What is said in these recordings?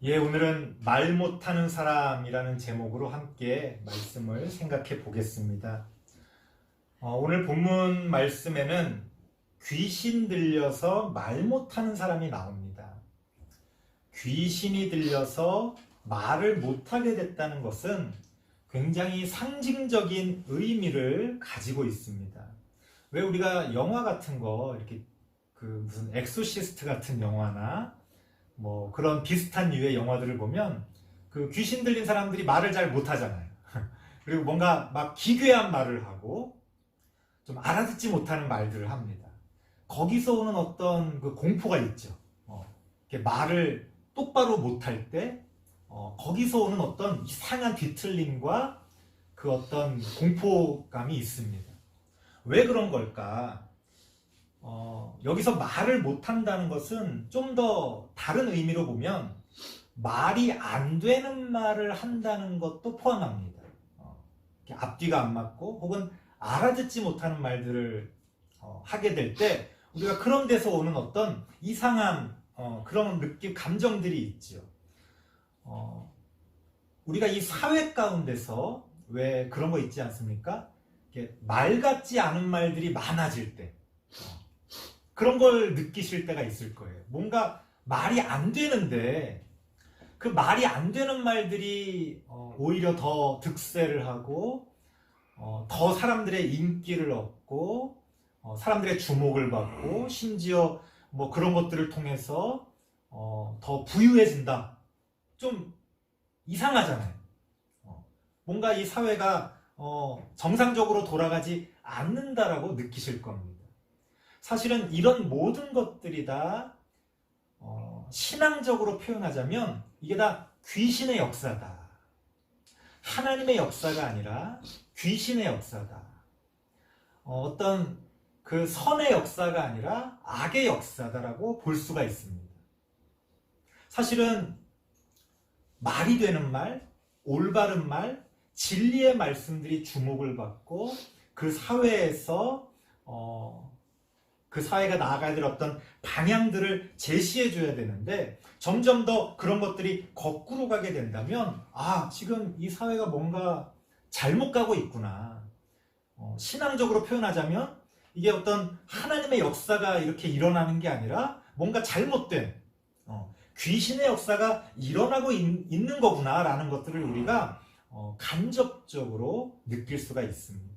오늘은 말 못하는 사람이라는 제목으로 함께 말씀을 생각해 보겠습니다. 오늘 본문 말씀에는 귀신 들려서 말 못하는 사람이 나옵니다. 귀신이 들려서 말을 못하게 됐다는 것은 굉장히 상징적인 의미를 가지고 있습니다. 왜 우리가 영화 같은 거, 이렇게 무슨 엑소시스트 같은 영화나 뭐 그런 비슷한 류의 영화들을 보면 귀신 들린 사람들이 말을 잘 못하잖아요. 그리고 뭔가 막 기괴한 말을 하고 좀 알아듣지 못하는 말들을 합니다. 거기서 오는 어떤 공포가 있죠. 말을 똑바로 못할 때 거기서 오는 어떤 이상한 뒤틀림과 그 어떤 공포감이 있습니다. 왜 그런 걸까? 여기서 말을 못한다는 것은 좀 더 다른 의미로 보면 말이 안 되는 말을 한다는 것도 포함합니다. 앞뒤가 안 맞고 혹은 알아듣지 못하는 말들을 하게 될 때 우리가 그런 데서 오는 어떤 이상한 그런 느낌, 감정들이 있죠. 우리가 이 사회 가운데서 왜 그런 거 있지 않습니까? 말 같지 않은 말들이 많아질 때 그런 걸 느끼실 때가 있을 거예요. 뭔가 말이 안 되는데 그 말이 안 되는 말들이 오히려 더 득세를 하고 더 사람들의 인기를 얻고 사람들의 주목을 받고 심지어 뭐 그런 것들을 통해서 더 부유해진다. 좀 이상하잖아요. 뭔가 이 사회가 정상적으로 돌아가지 않는다라고 느끼실 겁니다. 사실은 이런 모든 것들이 다 신앙적으로 표현하자면 이게 다 귀신의 역사다. 하나님의 역사가 아니라 귀신의 역사다. 어떤 그 선의 역사가 아니라 악의 역사다라고 볼 수가 있습니다. 사실은 말이 되는 말, 올바른 말, 진리의 말씀들이 주목을 받고 그 사회에서 그 사회가 나아가야 될 어떤 방향들을 제시해 줘야 되는데 점점 더 그런 것들이 거꾸로 가게 된다면 지금 이 사회가 뭔가 잘못 가고 있구나. 신앙적으로 표현하자면 이게 어떤 하나님의 역사가 이렇게 일어나는 게 아니라 뭔가 잘못된 귀신의 역사가 일어나고 있는 거구나라는 것들을 우리가 간접적으로 느낄 수가 있습니다.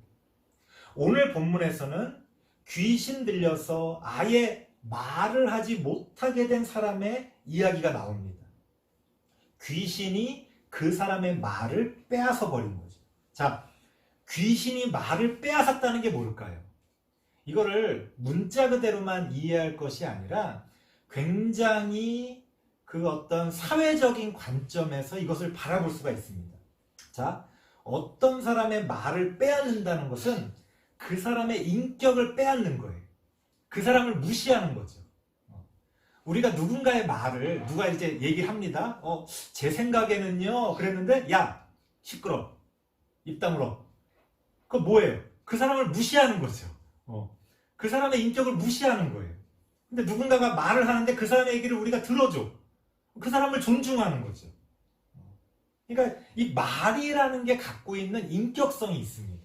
오늘 본문에서는 귀신 들려서 아예 말을 하지 못하게 된 사람의 이야기가 나옵니다. 귀신이 그 사람의 말을 빼앗아 버린 거죠. 자, 귀신이 말을 빼앗았다는 게 뭘까요? 이거를 문자 그대로만 이해할 것이 아니라 굉장히 그 어떤 사회적인 관점에서 이것을 바라볼 수가 있습니다. 자, 어떤 사람의 말을 빼앗는다는 것은 그 사람의 인격을 빼앗는 거예요. 그 사람을 무시하는 거죠. 우리가 누군가의 말을 누가 이제 얘기를 합니다. 제 생각에는요 그랬는데 야 시끄러 입 다물어. 그거 뭐예요? 그 사람을 무시하는 거죠. 그 사람의 인격을 무시하는 거예요. 근데 누군가가 말을 하는데 그 사람의 얘기를 우리가 들어줘. 그 사람을 존중하는 거죠. 그러니까 이 말이라는 게 갖고 있는 인격성이 있습니다.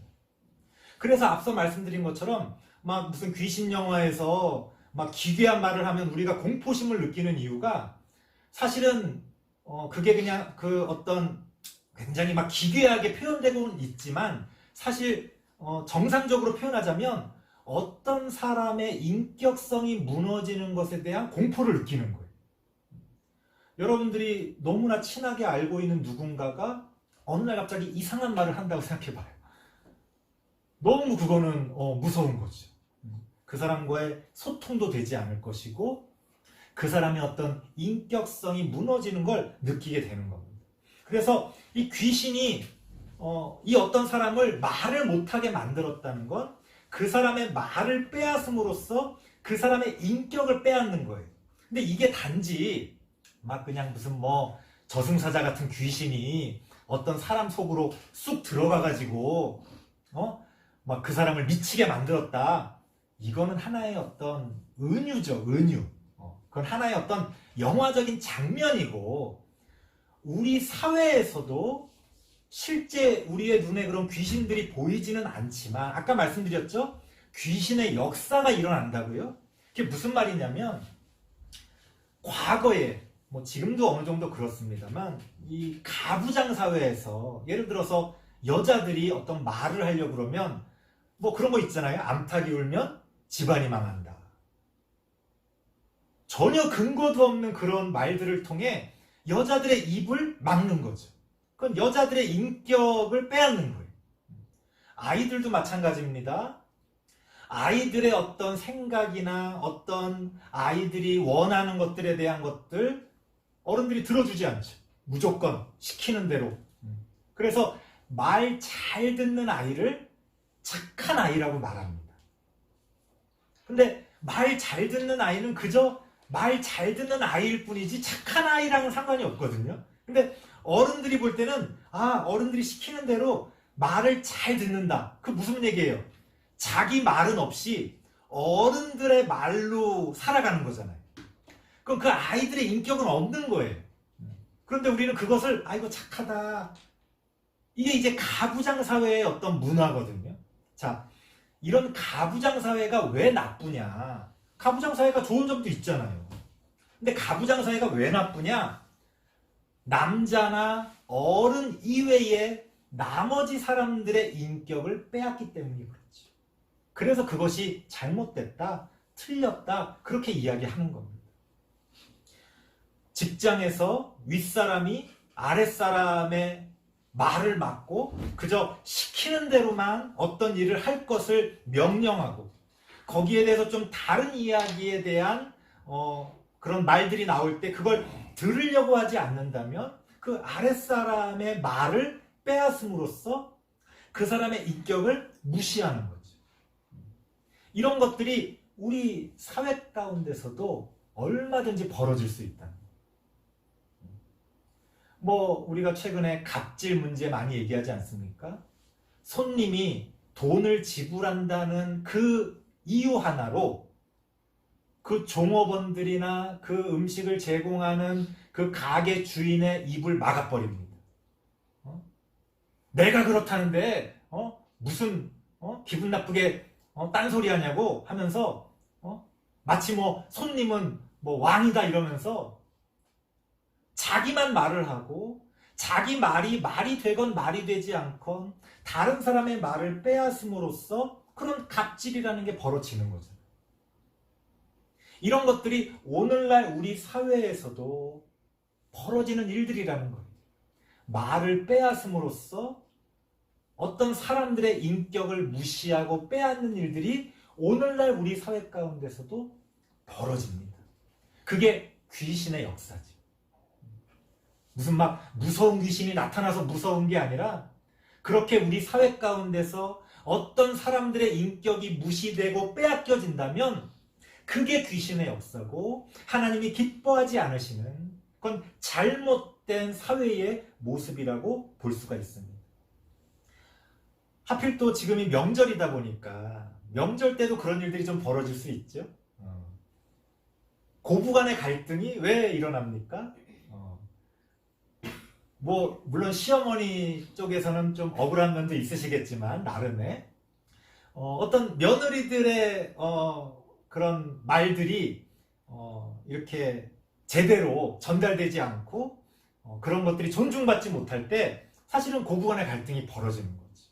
그래서 앞서 말씀드린 것처럼 막 무슨 귀신 영화에서 막 기괴한 말을 하면 우리가 공포심을 느끼는 이유가 사실은 그게 그냥 그 어떤 굉장히 막 기괴하게 표현되고는 있지만 사실 정상적으로 표현하자면 어떤 사람의 인격성이 무너지는 것에 대한 공포를 느끼는 거예요. 여러분들이 너무나 친하게 알고 있는 누군가가 어느 날 갑자기 이상한 말을 한다고 생각해봐요. 너무 그거는 무서운 거죠. 그 사람과의 소통도 되지 않을 것이고 그 사람의 어떤 인격성이 무너지는 걸 느끼게 되는 겁니다. 그래서 이 귀신이 이 어떤 사람을 말을 못하게 만들었다는 건 그 사람의 말을 빼앗음으로써 그 사람의 인격을 빼앗는 거예요. 근데 이게 단지 막 그냥 무슨 뭐 저승사자 같은 귀신이 어떤 사람 속으로 쑥 들어가가지고 막 그 사람을 미치게 만들었다. 이거는 하나의 어떤 은유죠, 은유. 그건 하나의 어떤 영화적인 장면이고 우리 사회에서도 실제 우리의 눈에 그런 귀신들이 보이지는 않지만 아까 말씀드렸죠? 귀신의 역사가 일어난다고요? 그게 무슨 말이냐면 과거에 뭐 지금도 어느 정도 그렇습니다만 이 가부장 사회에서 예를 들어서 여자들이 어떤 말을 하려고 그러면 뭐 그런 거 있잖아요. 암탉이 울면 집안이 망한다. 전혀 근거도 없는 그런 말들을 통해 여자들의 입을 막는 거죠. 그건 여자들의 인격을 빼앗는 거예요. 아이들도 마찬가지입니다. 아이들의 어떤 생각이나 어떤 아이들이 원하는 것들에 대한 것들 어른들이 들어주지 않죠. 무조건 시키는 대로. 그래서 말 잘 듣는 아이를 착한 아이라고 말합니다. 근데 말 잘 듣는 아이는 그저 말 잘 듣는 아이일 뿐이지 착한 아이랑은 상관이 없거든요. 근데 어른들이 볼 때는 어른들이 시키는 대로 말을 잘 듣는다. 그 무슨 얘기예요? 자기 말은 없이 어른들의 말로 살아가는 거잖아요. 그럼 그 아이들의 인격은 없는 거예요. 그런데 우리는 그것을 이거 착하다. 이게 이제 가부장 사회의 어떤 문화거든요. 자, 이런 가부장 사회가 왜 나쁘냐? 가부장 사회가 좋은 점도 있잖아요. 근데 가부장 사회가 왜 나쁘냐? 남자나 어른 이외의 나머지 사람들의 인격을 빼앗기 때문이 그렇죠. 그래서 그것이 잘못됐다, 틀렸다, 그렇게 이야기하는 겁니다. 직장에서 윗사람이 아랫사람의 말을 막고 그저 시키는 대로만 어떤 일을 할 것을 명령하고 거기에 대해서 좀 다른 이야기에 대한 그런 말들이 나올 때 그걸 들으려고 하지 않는다면 그 아랫사람의 말을 빼앗음으로써 그 사람의 인격을 무시하는 거죠. 이런 것들이 우리 사회 가운데서도 얼마든지 벌어질 수 있다. 뭐 우리가 최근에 갑질 문제 많이 얘기하지 않습니까? 손님이 돈을 지불한다는 그 이유 하나로 그 종업원들이나 그 음식을 제공하는 그 가게 주인의 입을 막아버립니다. 내가 그렇다는데 무슨 기분 나쁘게 딴소리 하냐고 하면서 마치 뭐 손님은 뭐 왕이다 이러면서 자기만 말을 하고 자기 말이 되건 말이 되지 않건 다른 사람의 말을 빼앗음으로써 그런 갑질이라는 게 벌어지는 거죠. 이런 것들이 오늘날 우리 사회에서도 벌어지는 일들이라는 거예요. 말을 빼앗음으로써 어떤 사람들의 인격을 무시하고 빼앗는 일들이 오늘날 우리 사회 가운데서도 벌어집니다. 그게 귀신의 역사죠. 무슨 막 무서운 귀신이 나타나서 무서운 게 아니라 그렇게 우리 사회 가운데서 어떤 사람들의 인격이 무시되고 빼앗겨진다면 그게 귀신의 역사고 하나님이 기뻐하지 않으시는 그건 잘못된 사회의 모습이라고 볼 수가 있습니다. 하필 또 지금이 명절이다 보니까 명절 때도 그런 일들이 좀 벌어질 수 있죠. 고부 간의 갈등이 왜 일어납니까? 뭐 물론 시어머니 쪽에서는 좀 억울한 면도 있으시겠지만 나름의 어떤 며느리들의 그런 말들이 이렇게 제대로 전달되지 않고 그런 것들이 존중받지 못할 때 사실은 고부 간의 갈등이 벌어지는 거지.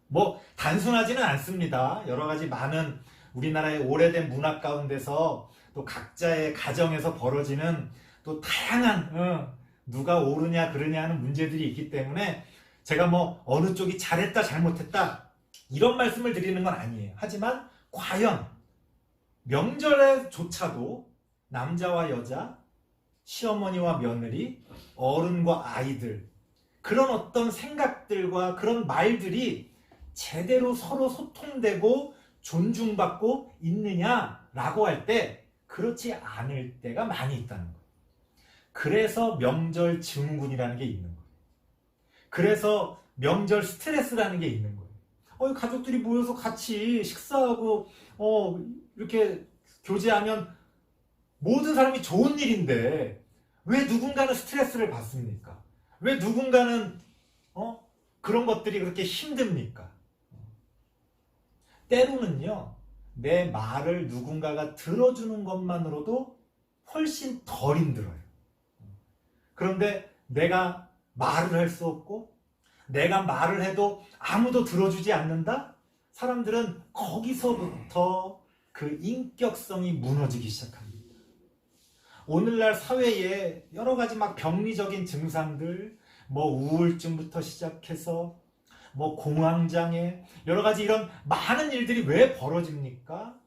뭐 단순하지는 않습니다. 여러 가지 많은 우리나라의 오래된 문화 가운데서 또 각자의 가정에서 벌어지는 또 다양한 누가 옳으냐 그르냐 하는 문제들이 있기 때문에 제가 뭐 어느 쪽이 잘했다 잘못했다 이런 말씀을 드리는 건 아니에요. 하지만 과연 명절에조차도 남자와 여자, 시어머니와 며느리, 어른과 아이들 그런 어떤 생각들과 그런 말들이 제대로 서로 소통되고 존중받고 있느냐라고 할 때 그렇지 않을 때가 많이 있다는 거예요. 그래서 명절 증후군이라는 게 있는 거예요. 그래서 명절 스트레스라는 게 있는 거예요. 가족들이 모여서 같이 식사하고 이렇게 교제하면 모든 사람이 좋은 일인데 왜 누군가는 스트레스를 받습니까? 왜 누군가는 그런 것들이 그렇게 힘듭니까? 때로는요, 내 말을 누군가가 들어주는 것만으로도 훨씬 덜 힘들어요. 그런데 내가 말을 할 수 없고 내가 말을 해도 아무도 들어주지 않는다? 사람들은 거기서부터 그 인격성이 무너지기 시작합니다. 오늘날 사회에 여러 가지 막 병리적인 증상들, 뭐 우울증부터 시작해서 뭐 공황장애, 여러 가지 이런 많은 일들이 왜 벌어집니까?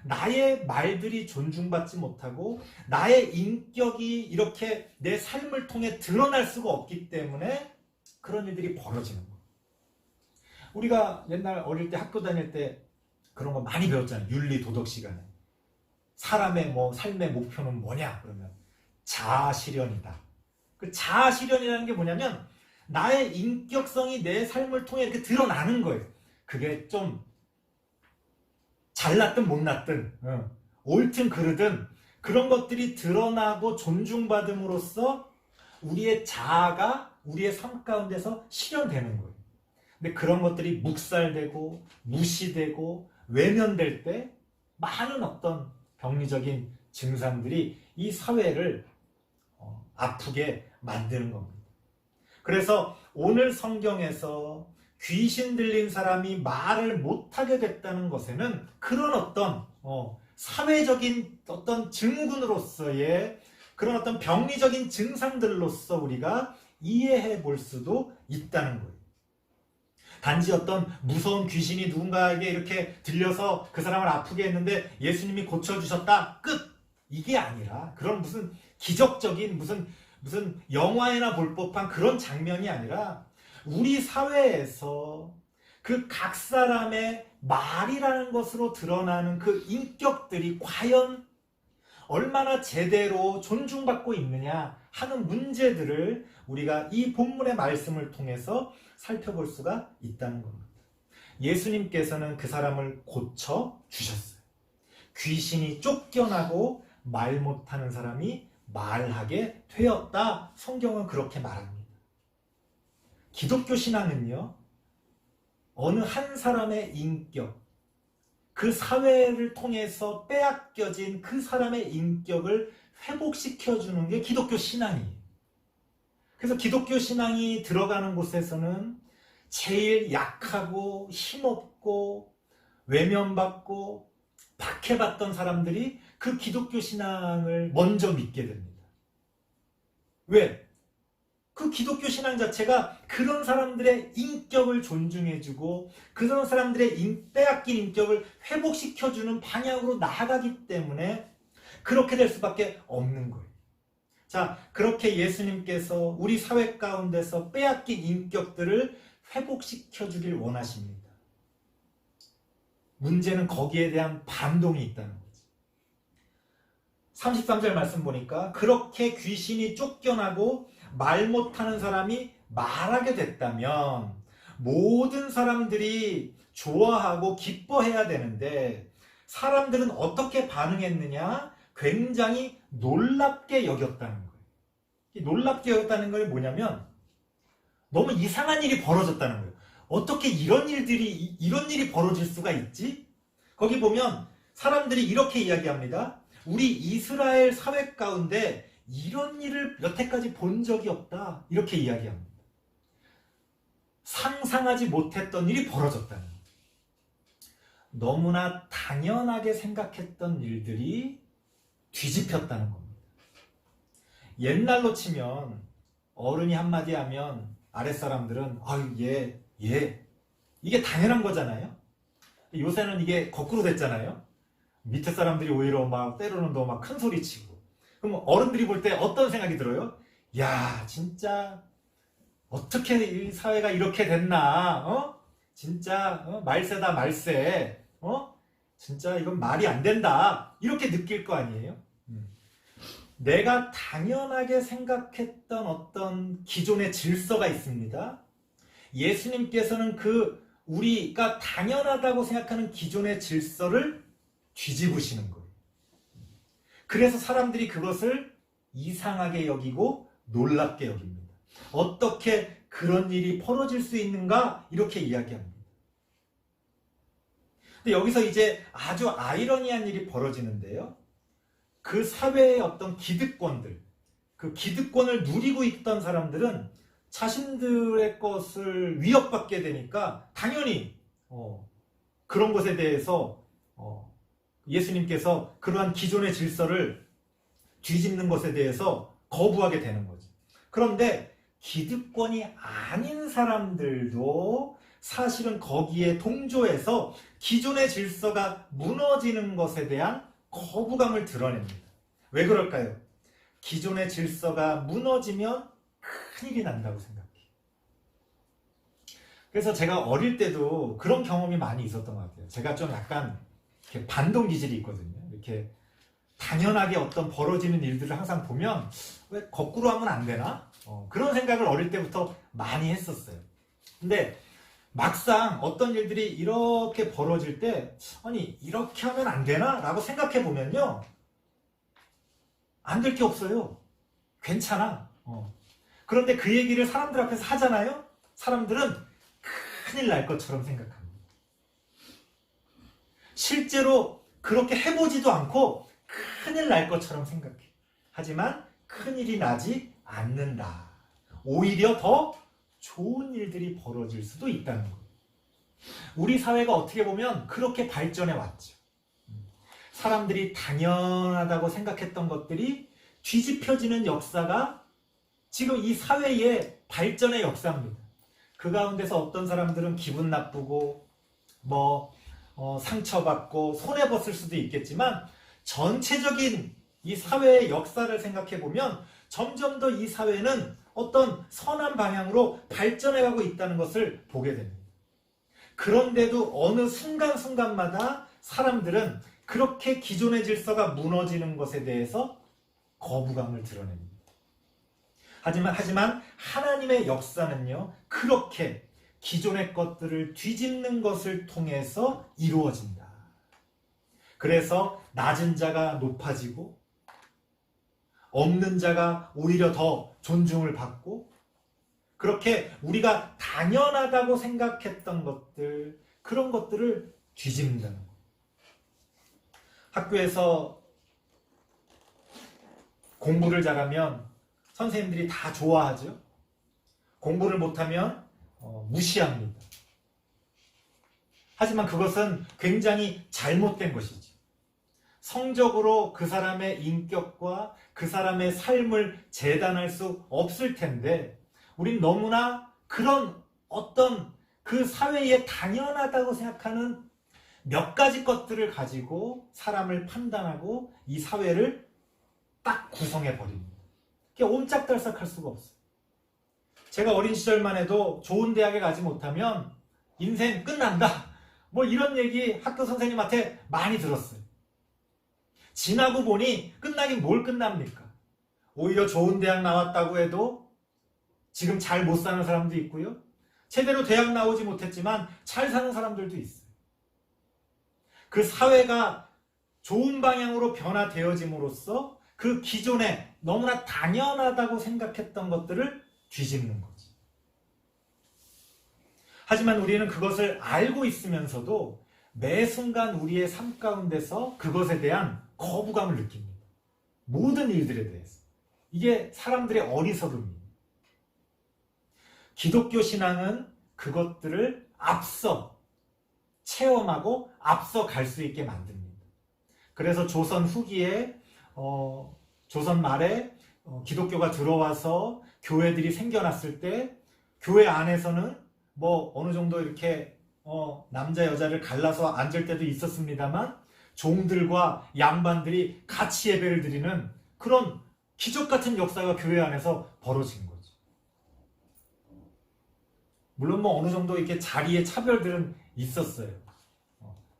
나의 말들이 존중받지 못하고 나의 인격이 이렇게 내 삶을 통해 드러날 수가 없기 때문에 그런 일들이 벌어지는 거예요. 우리가 옛날 어릴 때 학교 다닐 때 그런 거 많이 배웠잖아요. 윤리 도덕 시간에. 사람의 뭐 삶의 목표는 뭐냐? 그러면 자아실현이다. 그 자아실현이라는 게 뭐냐면 나의 인격성이 내 삶을 통해 이렇게 드러나는 거예요. 그게 좀 잘났든 못났든 옳든 그르든 그런 것들이 드러나고 존중받음으로써 우리의 자아가 우리의 삶 가운데서 실현되는 거예요. 근데 그런 것들이 묵살되고 무시되고 외면될 때 많은 어떤 병리적인 증상들이 이 사회를 아프게 만드는 겁니다. 그래서 오늘 성경에서 귀신 들린 사람이 말을 못하게 됐다는 것에는 그런 어떤 사회적인 어떤 증후군으로서의 그런 어떤 병리적인 증상들로서 우리가 이해해 볼 수도 있다는 거예요. 단지 어떤 무서운 귀신이 누군가에게 이렇게 들려서 그 사람을 아프게 했는데 예수님이 고쳐주셨다. 끝! 이게 아니라 그런 무슨 기적적인 무슨 영화에나 볼 법한 그런 장면이 아니라 우리 사회에서 그 각 사람의 말이라는 것으로 드러나는 그 인격들이 과연 얼마나 제대로 존중받고 있느냐 하는 문제들을 우리가 이 본문의 말씀을 통해서 살펴볼 수가 있다는 겁니다. 예수님께서는 그 사람을 고쳐 주셨어요. 귀신이 쫓겨나고 말 못하는 사람이 말하게 되었다. 성경은 그렇게 말합니다. 기독교 신앙은요, 어느 한 사람의 인격, 그 사회를 통해서 빼앗겨진 그 사람의 인격을 회복시켜주는 게 기독교 신앙이에요. 그래서 기독교 신앙이 들어가는 곳에서는 제일 약하고 힘없고 외면받고 박해받던 사람들이 그 기독교 신앙을 먼저 믿게 됩니다. 왜? 그 기독교 신앙 자체가 그런 사람들의 인격을 존중해주고 그런 사람들의 빼앗긴 인격을 회복시켜주는 방향으로 나아가기 때문에 그렇게 될 수밖에 없는 거예요. 자, 그렇게 예수님께서 우리 사회 가운데서 빼앗긴 인격들을 회복시켜주길 원하십니다. 문제는 거기에 대한 반동이 있다는 거지. 33절 말씀 보니까 그렇게 귀신이 쫓겨나고 말 못하는 사람이 말하게 됐다면 모든 사람들이 좋아하고 기뻐해야 되는데 사람들은 어떻게 반응했느냐? 굉장히 놀랍게 여겼다는 거예요. 이 놀랍게 여겼다는 건 뭐냐면 너무 이상한 일이 벌어졌다는 거예요. 어떻게 이런 일이 벌어질 수가 있지? 거기 보면 사람들이 이렇게 이야기합니다. 우리 이스라엘 사회 가운데 이런 일을 여태까지 본 적이 없다. 이렇게 이야기합니다. 상상하지 못했던 일이 벌어졌다는 거예요. 너무나 당연하게 생각했던 일들이 뒤집혔다는 겁니다. 옛날로 치면 어른이 한마디 하면 아랫사람들은 아유 얘 이게 당연한 거잖아요. 요새는 이게 거꾸로 됐잖아요. 밑에 사람들이 오히려 막 때로는 더 막 큰 소리 치고. 그럼 어른들이 볼 때 어떤 생각이 들어요? 야 진짜 어떻게 이 사회가 이렇게 됐나? 진짜 말세다 말세. 진짜 이건 말이 안 된다. 이렇게 느낄 거 아니에요? 내가 당연하게 생각했던 어떤 기존의 질서가 있습니다. 예수님께서는 그 우리가 당연하다고 생각하는 기존의 질서를 뒤집으시는 거예요. 그래서 사람들이 그것을 이상하게 여기고 놀랍게 여깁니다. 어떻게 그런 일이 벌어질 수 있는가? 이렇게 이야기합니다. 근데 여기서 이제 아주 아이러니한 일이 벌어지는데요. 그 사회의 어떤 기득권들, 그 기득권을 누리고 있던 사람들은 자신들의 것을 위협받게 되니까 당연히 그런 것에 대해서 예수님께서 그러한 기존의 질서를 뒤집는 것에 대해서 거부하게 되는 거죠. 그런데 기득권이 아닌 사람들도 사실은 거기에 동조해서 기존의 질서가 무너지는 것에 대한 거부감을 드러냅니다. 왜 그럴까요? 기존의 질서가 무너지면 큰일이 난다고 생각해요. 그래서 제가 어릴 때도 그런 경험이 많이 있었던 것 같아요. 제가 좀 약간 이렇게 반동 기질이 있거든요. 이렇게 당연하게 어떤 벌어지는 일들을 항상 보면 왜 거꾸로 하면 안 되나? 그런 생각을 어릴 때부터 많이 했었어요. 근데 막상 어떤 일들이 이렇게 벌어질 때 아니 이렇게 하면 안 되나? 라고 생각해 보면요. 안 될 게 없어요. 괜찮아. 그런데 그 얘기를 사람들 앞에서 하잖아요. 사람들은 큰일 날 것처럼 생각합니다. 실제로 그렇게 해보지도 않고 큰일 날 것처럼 생각해. 하지만 큰일이 나지 않는다. 오히려 더 좋은 일들이 벌어질 수도 있다는 거예요. 우리 사회가 어떻게 보면 그렇게 발전해 왔죠. 사람들이 당연하다고 생각했던 것들이 뒤집혀지는 역사가 지금 이 사회의 발전의 역사입니다. 그 가운데서 어떤 사람들은 기분 나쁘고 상처받고 손해봤을 수도 있겠지만 전체적인 이 사회의 역사를 생각해 보면 점점 더 이 사회는 어떤 선한 방향으로 발전해가고 있다는 것을 보게 됩니다. 그런데도 어느 순간순간마다 사람들은 그렇게 기존의 질서가 무너지는 것에 대해서 거부감을 드러냅니다. 하지만 하나님의 역사는요, 그렇게 기존의 것들을 뒤집는 것을 통해서 이루어진다. 그래서 낮은 자가 높아지고 없는 자가 오히려 더 존중을 받고 그렇게 우리가 당연하다고 생각했던 것들, 그런 것들을 뒤집는다는 거예요. 학교에서 공부를 잘하면 선생님들이 다 좋아하죠. 공부를 못하면 무시합니다. 하지만 그것은 굉장히 잘못된 것이죠. 성적으로 그 사람의 인격과 그 사람의 삶을 재단할 수 없을 텐데 우린 너무나 그런 어떤 그 사회에 당연하다고 생각하는 몇 가지 것들을 가지고 사람을 판단하고 이 사회를 딱 구성해 버립니다. 그게 옴짝달싹할 수가 없어요. 제가 어린 시절만 해도 좋은 대학에 가지 못하면 인생 끝난다. 이런 얘기 학교 선생님한테 많이 들었어요. 지나고 보니 끝나긴 뭘 끝납니까? 오히려 좋은 대학 나왔다고 해도 지금 잘 못 사는 사람도 있고요. 제대로 대학 나오지 못했지만 잘 사는 사람들도 있어요. 그 사회가 좋은 방향으로 변화되어짐으로써 그 기존에 너무나 당연하다고 생각했던 것들을 뒤집는 거지. 하지만 우리는 그것을 알고 있으면서도 매 순간 우리의 삶 가운데서 그것에 대한 거부감을 느낍니다. 모든 일들에 대해서. 이게 사람들의 어리석음입니다. 기독교 신앙은 그것들을 앞서 체험하고 앞서 갈 수 있게 만듭니다. 그래서 조선 후기에 조선 말에 기독교가 들어와서 교회들이 생겨났을 때 교회 안에서는 어느 정도 이렇게 남자 여자를 갈라서 앉을 때도 있었습니다만 종들과 양반들이 같이 예배를 드리는 그런 기적 같은 역사가 교회 안에서 벌어진 거죠. 물론 어느 정도 이렇게 자리의 차별들은 있었어요.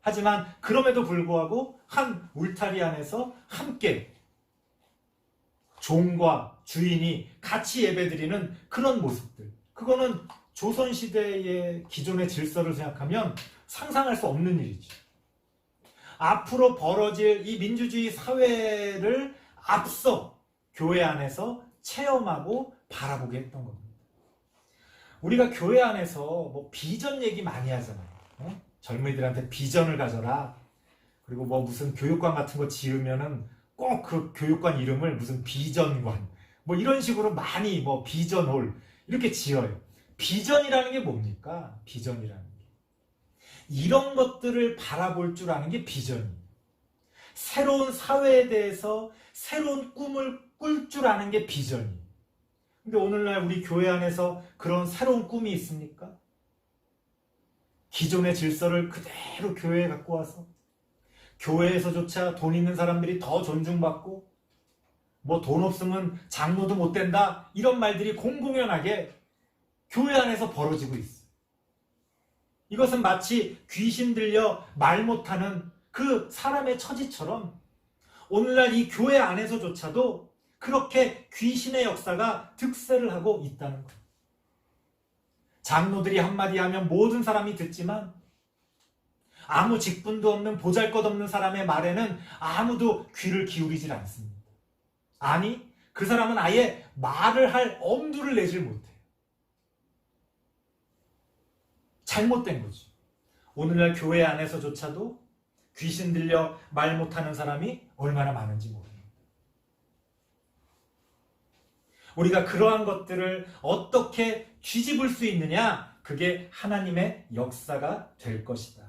하지만 그럼에도 불구하고 한 울타리 안에서 함께 종과 주인이 같이 예배드리는 그런 모습들. 그거는 조선시대의 기존의 질서를 생각하면 상상할 수 없는 일이죠. 앞으로 벌어질 이 민주주의 사회를 앞서 교회 안에서 체험하고 바라보게 했던 겁니다. 우리가 교회 안에서 뭐 비전 얘기 많이 하잖아요. 젊은이들한테 비전을 가져라. 그리고 뭐 무슨 교육관 같은 거 지으면은 꼭 그 교육관 이름을 무슨 비전관 뭐 이런 식으로 많이 뭐 비전홀 이렇게 지어요. 비전이라는 게 뭡니까? 비전이라는 게 이런 것들을 바라볼 줄 아는 게 비전이에요. 새로운 사회에 대해서 새로운 꿈을 꿀 줄 아는 게 비전이에요. 근데 오늘날 우리 교회 안에서 그런 새로운 꿈이 있습니까? 기존의 질서를 그대로 교회에 갖고 와서 교회에서조차 돈 있는 사람들이 더 존중받고 뭐 돈 없으면 장로도 못 된다 이런 말들이 공공연하게 교회 안에서 벌어지고 있어요. 이것은 마치 귀신 들려 말 못하는 그 사람의 처지처럼 오늘날 이 교회 안에서조차도 그렇게 귀신의 역사가 득세를 하고 있다는 거예요. 장로들이 한마디 하면 모든 사람이 듣지만 아무 직분도 없는 보잘것없는 사람의 말에는 아무도 귀를 기울이질 않습니다. 아니, 그 사람은 아예 말을 할 엄두를 내질 못해요. 잘못된 거죠. 오늘날 교회 안에서조차도 귀신 들려 말 못하는 사람이 얼마나 많은지 모릅니다. 우리가 그러한 것들을 어떻게 뒤집을 수 있느냐? 그게 하나님의 역사가 될 것이다.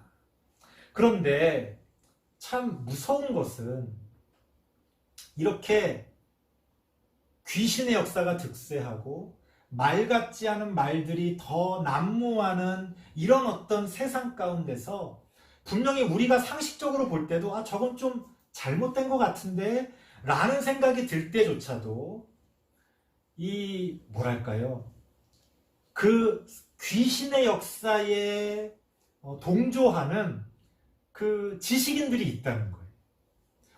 그런데 참 무서운 것은 이렇게 귀신의 역사가 득세하고 말 같지 않은 말들이 더 난무하는 이런 어떤 세상 가운데서 분명히 우리가 상식적으로 볼 때도 저건 좀 잘못된 것 같은데 라는 생각이 들 때조차도 이 뭐랄까요? 그 귀신의 역사에 동조하는 그 지식인들이 있다는 거예요.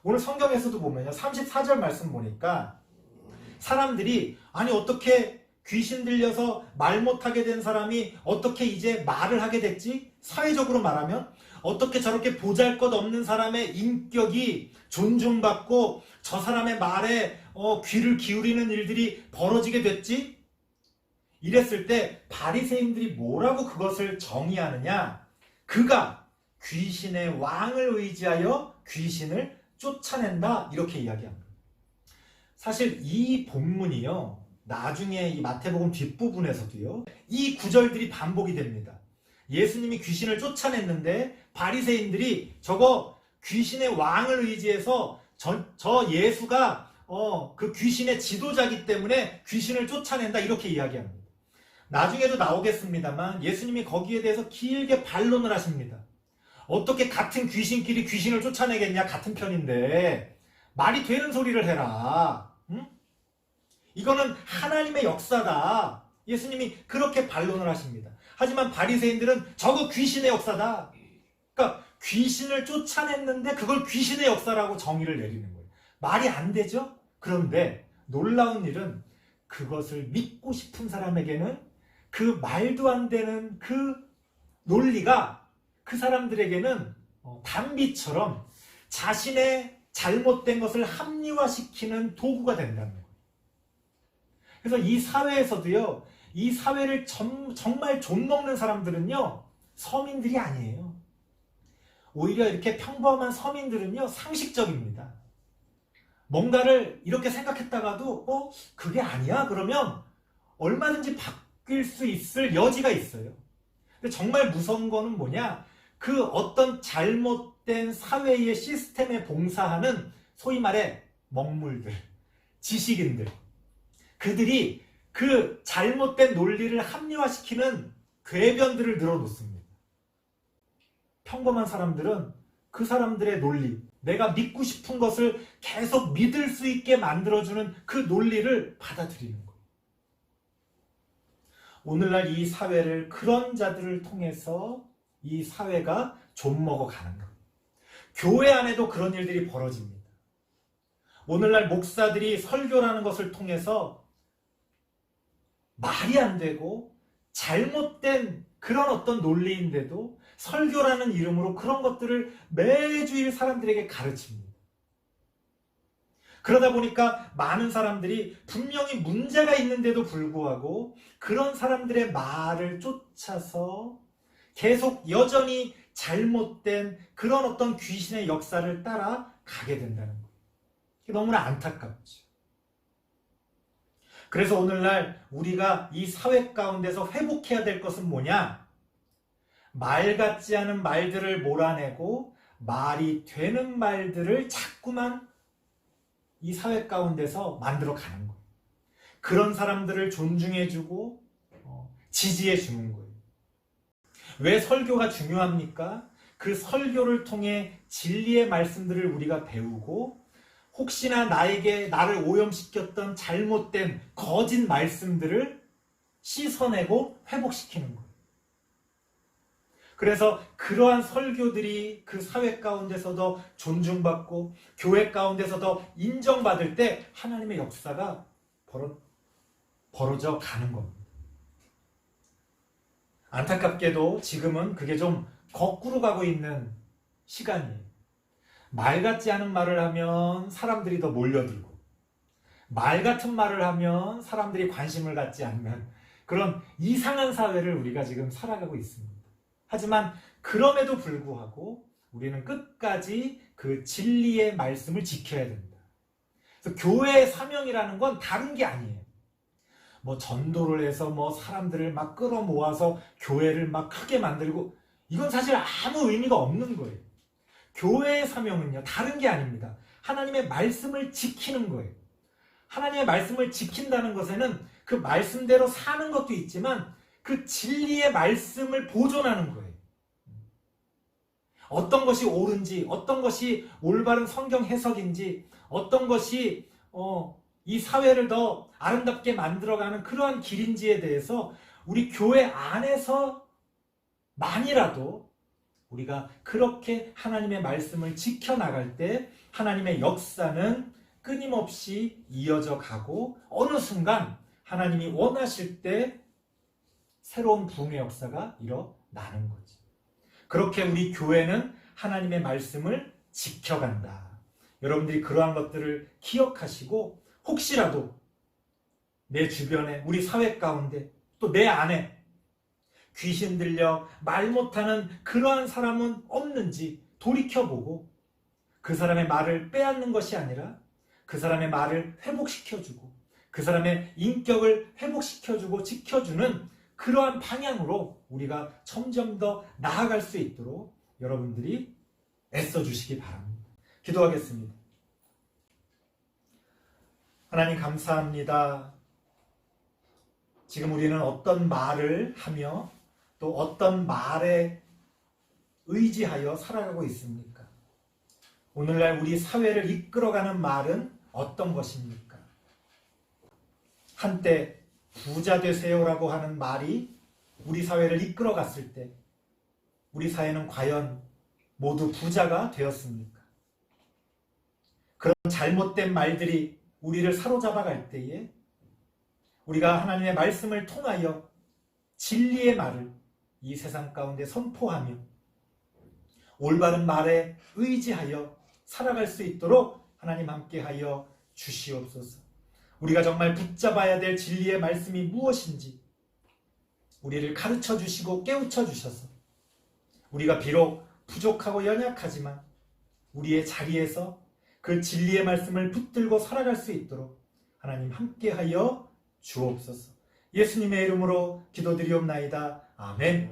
오늘 성경에서도 보면요. 34절 말씀 보니까 사람들이 아니 어떻게 귀신 들려서 말 못하게 된 사람이 어떻게 이제 말을 하게 됐지? 사회적으로 말하면 어떻게 저렇게 보잘것없는 사람의 인격이 존중받고 저 사람의 말에 귀를 기울이는 일들이 벌어지게 됐지? 이랬을 때 바리새인들이 뭐라고 그것을 정의하느냐? 그가 귀신의 왕을 의지하여 귀신을 쫓아낸다 이렇게 이야기합니다. 사실 이 본문이요. 나중에 이 마태복음 뒷부분에서도요. 이 구절들이 반복이 됩니다. 예수님이 귀신을 쫓아냈는데 바리새인들이 저거 귀신의 왕을 의지해서 저 예수가 그 귀신의 지도자이기 때문에 귀신을 쫓아낸다 이렇게 이야기합니다. 나중에도 나오겠습니다만 예수님이 거기에 대해서 길게 반론을 하십니다. 어떻게 같은 귀신끼리 귀신을 쫓아내겠냐? 같은 편인데 말이 되는 소리를 해라. 응? 이거는 하나님의 역사다. 예수님이 그렇게 반론을 하십니다. 하지만 바리새인들은 저거 귀신의 역사다. 그러니까 귀신을 쫓아냈는데 그걸 귀신의 역사라고 정의를 내리는 거예요. 말이 안 되죠? 그런데 놀라운 일은 그것을 믿고 싶은 사람에게는 그 말도 안 되는 그 논리가 그 사람들에게는 단비처럼 자신의 잘못된 것을 합리화시키는 도구가 된다는 거예요. 그래서 이 사회에서도요, 이 사회를 정말 좀먹는 사람들은요, 서민들이 아니에요. 오히려 이렇게 평범한 서민들은요, 상식적입니다. 뭔가를 이렇게 생각했다가도, 그게 아니야? 그러면 얼마든지 바뀔 수 있을 여지가 있어요. 근데 정말 무서운 거는 뭐냐? 그 어떤 잘못된 사회의 시스템에 봉사하는 소위 말해 먹물들, 지식인들, 그들이 그 잘못된 논리를 합리화시키는 궤변들을 늘어놓습니다. 평범한 사람들은 그 사람들의 논리, 내가 믿고 싶은 것을 계속 믿을 수 있게 만들어주는 그 논리를 받아들이는 거예요. 오늘날 이 사회를 그런 자들을 통해서 이 사회가 좀먹어가는 거예요. 교회 안에도 그런 일들이 벌어집니다. 오늘날 목사들이 설교라는 것을 통해서 말이 안 되고 잘못된 그런 어떤 논리인데도 설교라는 이름으로 그런 것들을 매주일 사람들에게 가르칩니다. 그러다 보니까 많은 사람들이 분명히 문제가 있는데도 불구하고 그런 사람들의 말을 쫓아서 계속 여전히 잘못된 그런 어떤 귀신의 역사를 따라가게 된다는 거예요. 너무나 안타깝죠. 그래서 오늘날 우리가 이 사회 가운데서 회복해야 될 것은 뭐냐? 말 같지 않은 말들을 몰아내고 말이 되는 말들을 자꾸만 이 사회 가운데서 만들어 가는 거예요. 그런 사람들을 존중해주고 지지해주는 거예요. 왜 설교가 중요합니까? 그 설교를 통해 진리의 말씀들을 우리가 배우고 혹시나 나를 오염시켰던 잘못된 거짓 말씀들을 씻어내고 회복시키는 거예요. 그래서 그러한 설교들이 그 사회 가운데서도 존중받고 교회 가운데서도 인정받을 때 하나님의 역사가 벌어져 가는 겁니다. 안타깝게도 지금은 그게 좀 거꾸로 가고 있는 시간이에요. 말 같지 않은 말을 하면 사람들이 더 몰려들고 말 같은 말을 하면 사람들이 관심을 갖지 않는 그런 이상한 사회를 우리가 지금 살아가고 있습니다. 하지만 그럼에도 불구하고 우리는 끝까지 그 진리의 말씀을 지켜야 된다. 그래서 교회의 사명이라는 건 다른 게 아니에요. 전도를 해서 사람들을 막 끌어모아서 교회를 막 크게 만들고 이건 사실 아무 의미가 없는 거예요. 교회의 사명은요, 다른 게 아닙니다. 하나님의 말씀을 지키는 거예요. 하나님의 말씀을 지킨다는 것에는 그 말씀대로 사는 것도 있지만 그 진리의 말씀을 보존하는 거예요. 어떤 것이 옳은지, 어떤 것이 올바른 성경 해석인지, 어떤 것이 이 사회를 더 아름답게 만들어가는 그러한 길인지에 대해서 우리 교회 안에서만이라도 우리가 그렇게 하나님의 말씀을 지켜나갈 때 하나님의 역사는 끊임없이 이어져 가고 어느 순간 하나님이 원하실 때 새로운 부흥의 역사가 일어나는 거지. 그렇게 우리 교회는 하나님의 말씀을 지켜간다. 여러분들이 그러한 것들을 기억하시고 혹시라도 내 주변에 우리 사회 가운데 또 내 안에 귀신 들려 말 못하는 그러한 사람은 없는지 돌이켜보고 그 사람의 말을 빼앗는 것이 아니라 그 사람의 말을 회복시켜주고 그 사람의 인격을 회복시켜주고 지켜주는 그러한 방향으로 우리가 점점 더 나아갈 수 있도록 여러분들이 애써주시기 바랍니다. 기도하겠습니다. 하나님 감사합니다. 지금 우리는 어떤 말을 하며 또 어떤 말에 의지하여 살아가고 있습니까? 오늘날 우리 사회를 이끌어가는 말은 어떤 것입니까? 한때 부자 되세요라고 하는 말이 우리 사회를 이끌어갔을 때 우리 사회는 과연 모두 부자가 되었습니까? 그런 잘못된 말들이 우리를 사로잡아 갈 때에 우리가 하나님의 말씀을 통하여 진리의 말을 이 세상 가운데 선포하며 올바른 말에 의지하여 살아갈 수 있도록 하나님 함께하여 주시옵소서. 우리가 정말 붙잡아야 될 진리의 말씀이 무엇인지 우리를 가르쳐 주시고 깨우쳐 주셔서 우리가 비록 부족하고 연약하지만 우리의 자리에서 그 진리의 말씀을 붙들고 살아갈 수 있도록 하나님 함께하여 주옵소서. 예수님의 이름으로 기도드리옵나이다. 아멘.